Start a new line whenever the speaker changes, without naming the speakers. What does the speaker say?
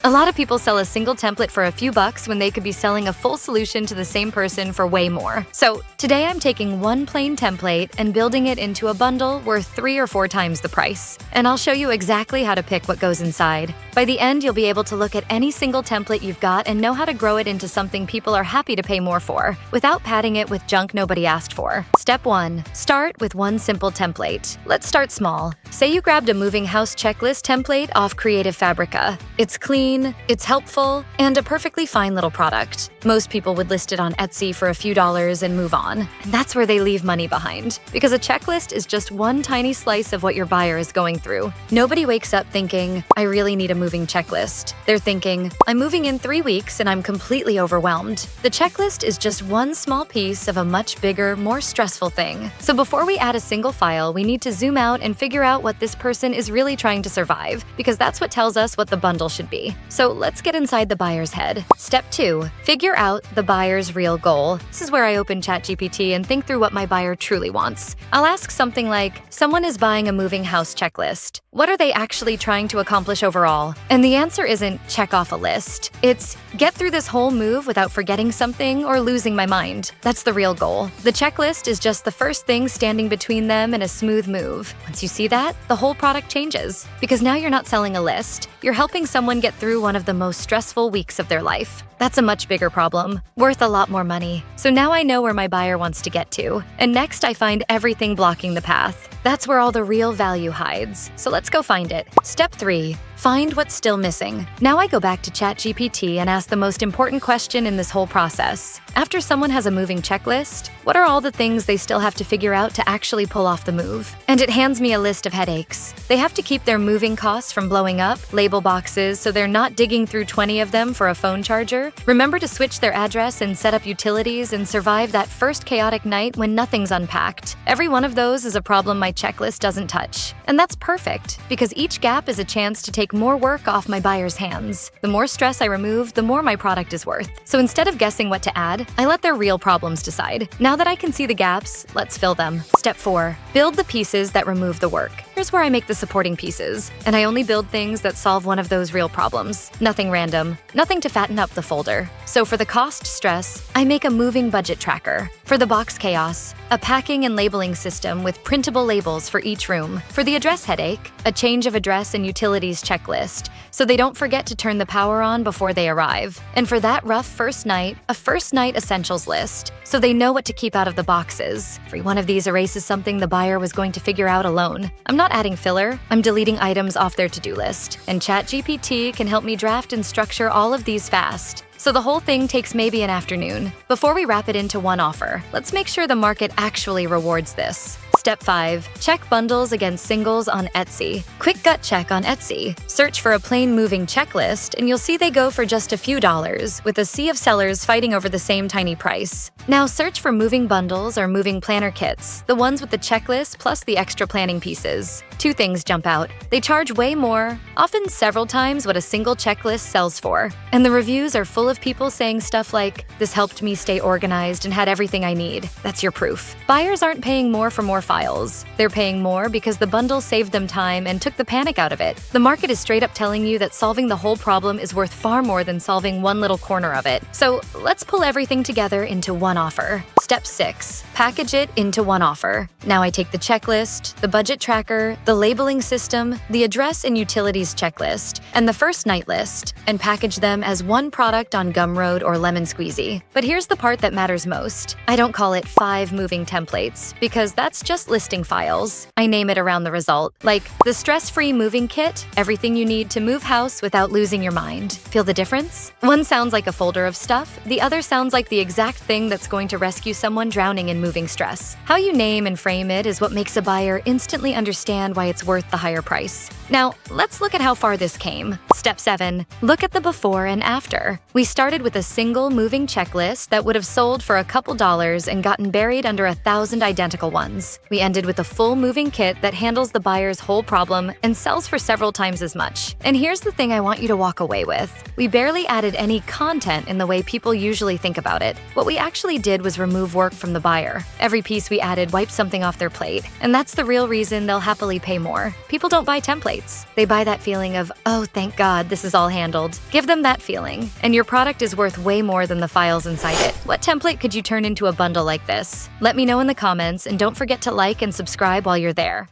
A lot of people sell a single template for a few bucks when they could be selling a full solution to the same person for way more. So today I'm taking one plain template and building it into a bundle worth 3 or 4 times the price. And I'll show you exactly how to pick what goes inside. By the end, you'll be able to look at any single template you've got and know how to grow it into something people are happy to pay more for, without padding it with junk nobody asked for. Step 1. Start with one simple template. Let's start small. Say you grabbed a moving house checklist template off Creative Fabrica. It's clean, it's helpful, and a perfectly fine little product. Most people would list it on Etsy for a few dollars and move on. And that's where they leave money behind. Because a checklist is just one tiny slice of what your buyer is going through. Nobody wakes up thinking, I really need a moving checklist. They're thinking, I'm moving in 3 weeks and I'm completely overwhelmed. The checklist is just one small piece of a much bigger, more stressful thing. So before we add a single file, we need to zoom out and figure out what this person is really trying to survive, because that's what tells us what the bundle should be. So let's get inside the buyer's head. Step 2. Figure out the buyer's real goal. This is where I open ChatGPT and think through what my buyer truly wants. I'll ask something like, someone is buying a moving house checklist. What are they actually trying to accomplish overall? And the answer isn't check off a list. It's get through this whole move without forgetting something or losing my mind. That's the real goal. The checklist is just the first thing standing between them and a smooth move. Once you see that, the whole product changes. Because now you're not selling a list. You're helping someone get through one of the most stressful weeks of their life. That's a much bigger problem, worth a lot more money. So now I know where my buyer wants to get to. And next I find everything blocking the path. That's where all the real value hides. So let's go find it. Step 3. Find what's still missing. Now I go back to ChatGPT and ask the most important question in this whole process. After someone has a moving checklist, what are all the things they still have to figure out to actually pull off the move? And it hands me a list of headaches. They have to keep their moving costs from blowing up, label boxes so they're not digging through 20 of them for a phone charger, remember to switch their address and set up utilities, and survive that first chaotic night when nothing's unpacked. Every one of those is a problem my checklist doesn't touch. And that's perfect, because each gap is a chance to take more work off my buyer's hands. The more stress I remove, the more my product is worth. So instead of guessing what to add, I let their real problems decide. Now that I can see the gaps, let's fill them. Step 4. Build the pieces that remove the work. Here's where I make the supporting pieces, and I only build things that solve one of those real problems. Nothing random, nothing to fatten up the folder. So for the cost stress, I make a moving budget tracker. For the box chaos, a packing and labeling system with printable labels for each room. For the address headache, a change of address and utilities checklist, so they don't forget to turn the power on before they arrive. And for that rough first night, a first night essentials list, so they know what to keep out of the boxes. Every one of these erases something the buyer was going to figure out alone. I'm not adding filler, I'm deleting items off their to-do list. And ChatGPT can help me draft and structure all of these fast. So the whole thing takes maybe an afternoon. Before we wrap it into one offer, let's make sure the market actually rewards this. Step 5. Check bundles against singles on Etsy. Quick gut check on Etsy. Search for a plain moving checklist and you'll see they go for just a few dollars, with a sea of sellers fighting over the same tiny price. Now search for moving bundles or moving planner kits, the ones with the checklist plus the extra planning pieces. 2 things jump out. They charge way more, often several times what a single checklist sells for. And the reviews are full of people saying stuff like, this helped me stay organized and had everything I need. That's your proof. Buyers aren't paying more for more files. They're paying more because the bundle saved them time and took the panic out of it. The market is straight up telling you that solving the whole problem is worth far more than solving one little corner of it. So let's pull everything together into one offer. Step 6. Package it into one offer. Now I take the checklist, the budget tracker, the labeling system, the address and utilities checklist, and the first night list, and package them as one product on Gumroad or Lemon Squeezy. But here's the part that matters most. I don't call it 5 moving templates, because that's just listing files. I name it around the result, like the stress-free moving kit, everything you need to move house without losing your mind. Feel the difference? One sounds like a folder of stuff, the other sounds like the exact thing that's going to rescue someone drowning in moving stress. How you name and frame it is what makes a buyer instantly understand why it's worth the higher price. Now, let's look at how far this came. Step 7. Look at the before and after. We started with a single moving checklist that would have sold for a couple dollars and gotten buried under 1,000 identical ones. We ended with a full moving kit that handles the buyer's whole problem and sells for several times as much. And here's the thing I want you to walk away with. We barely added any content in the way people usually think about it. What we actually did was remove work from the buyer. Every piece we added wiped something off their plate, and that's the real reason they'll happily pay more. People don't buy templates. templates. They buy that feeling of, oh, thank God, this is all handled. Give them that feeling, and your product is worth way more than the files inside it. What template could you turn into a bundle like this? Let me know in the comments, and don't forget to like and subscribe while you're there.